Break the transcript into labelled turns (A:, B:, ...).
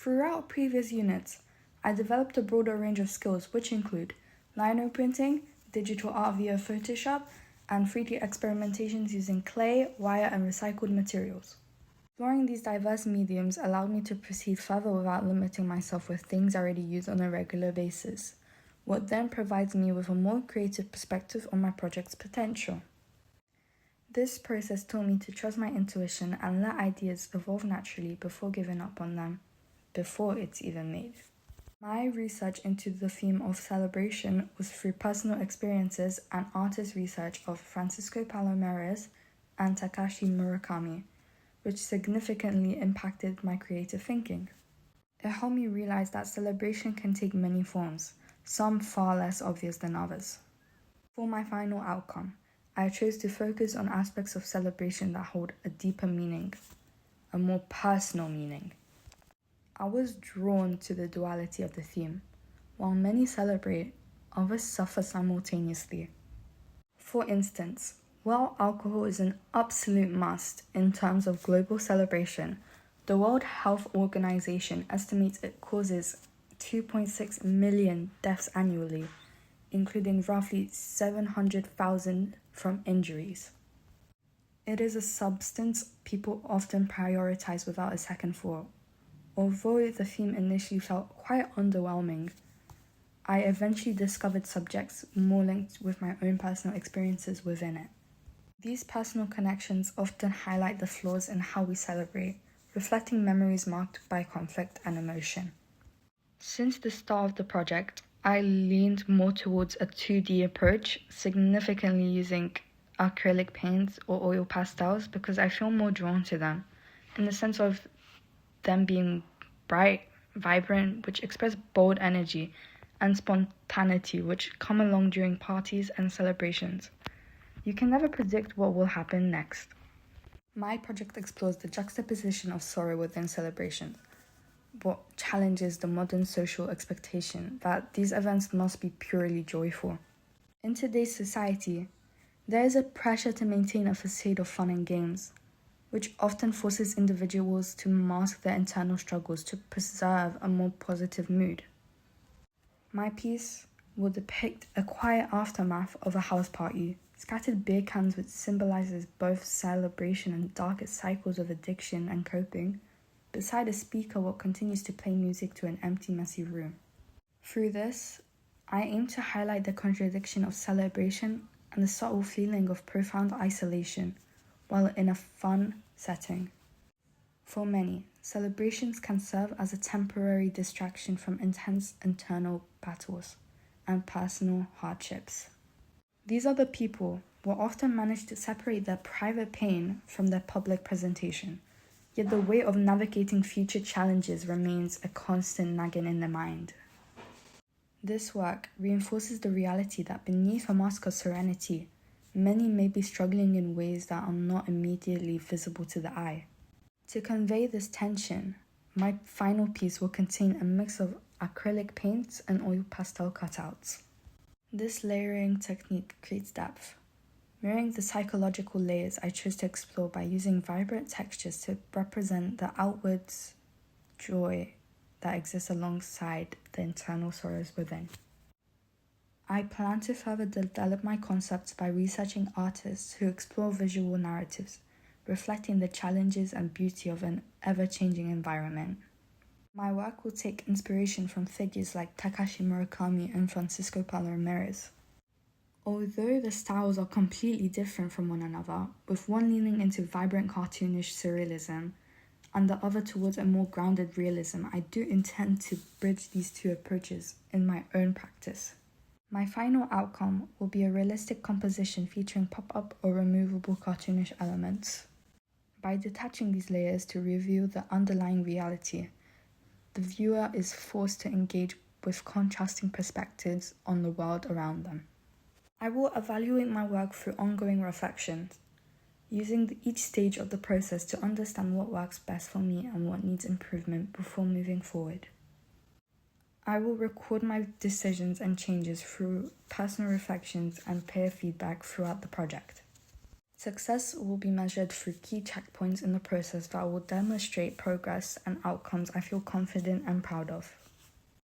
A: Throughout previous units, I developed a broader range of skills which include lino printing, digital art via Photoshop, and 3D experimentations using clay, wire, and recycled materials. Exploring these diverse mediums allowed me to proceed further without limiting myself with things I already use on a regular basis, what then provides me with a more creative perspective on my project's potential. This process taught me to trust my intuition and let ideas evolve naturally before giving up on them, before it's even made. My research into the theme of celebration was through personal experiences and artist research of Francisco Palomares and Takashi Murakami, which significantly impacted my creative thinking. It helped me realize that celebration can take many forms, some far less obvious than others. For my final outcome, I chose to focus on aspects of celebration that hold a deeper meaning, a more personal meaning. I was drawn to the duality of the theme. While many celebrate, others suffer simultaneously. For instance, while alcohol is an absolute must in terms of global celebration, the World Health Organization estimates it causes 2.6 million deaths annually, including roughly 700,000 from injuries. It is a substance people often prioritize without a second thought. Although the theme initially felt quite underwhelming, I eventually discovered subjects more linked with my own personal experiences within it. These personal connections often highlight the flaws in how we celebrate, reflecting memories marked by conflict and emotion. Since the start of the project, I leaned more towards a 2D approach, significantly using acrylic paints or oil pastels because I feel more drawn to them, in the sense of them being bright, vibrant, which express bold energy, and spontaneity, which come along during parties and celebrations. You can never predict what will happen next. My project explores the juxtaposition of sorrow within celebrations, but challenges the modern social expectation that these events must be purely joyful. In today's society, there is a pressure to maintain a facade of fun and games, which often forces individuals to mask their internal struggles to preserve a more positive mood. My piece will depict a quiet aftermath of a house party, scattered beer cans which symbolizes both celebration and darkest cycles of addiction and coping, beside a speaker what continues to play music to an empty, messy room. Through this, I aim to highlight the contradiction of celebration and the subtle feeling of profound isolation, while in a fun setting. For many, celebrations can serve as a temporary distraction from intense internal battles and personal hardships. These are the people who often manage to separate their private pain from their public presentation, yet the weight of navigating future challenges remains a constant nagging in the mind. This work reinforces the reality that beneath a mask of serenity, many may be struggling in ways that are not immediately visible to the eye. To convey this tension, my final piece will contain a mix of acrylic paints and oil pastel cutouts. This layering technique creates depth, mirroring the psychological layers I chose to explore by using vibrant textures to represent the outwards joy that exists alongside the internal sorrows within. I plan to further develop my concepts by researching artists who explore visual narratives, reflecting the challenges and beauty of an ever-changing environment. My work will take inspiration from figures like Takashi Murakami and Francisco Palomares. Although the styles are completely different from one another, with one leaning into vibrant cartoonish surrealism and the other towards a more grounded realism, I do intend to bridge these two approaches in my own practice. My final outcome will be a realistic composition featuring pop-up or removable cartoonish elements. By detaching these layers to reveal the underlying reality, the viewer is forced to engage with contrasting perspectives on the world around them. I will evaluate my work through ongoing reflections, using each stage of the process to understand what works best for me and what needs improvement before moving forward. I will record my decisions and changes through personal reflections and peer feedback throughout the project. Success will be measured through key checkpoints in the process that will demonstrate progress and outcomes I feel confident and proud of.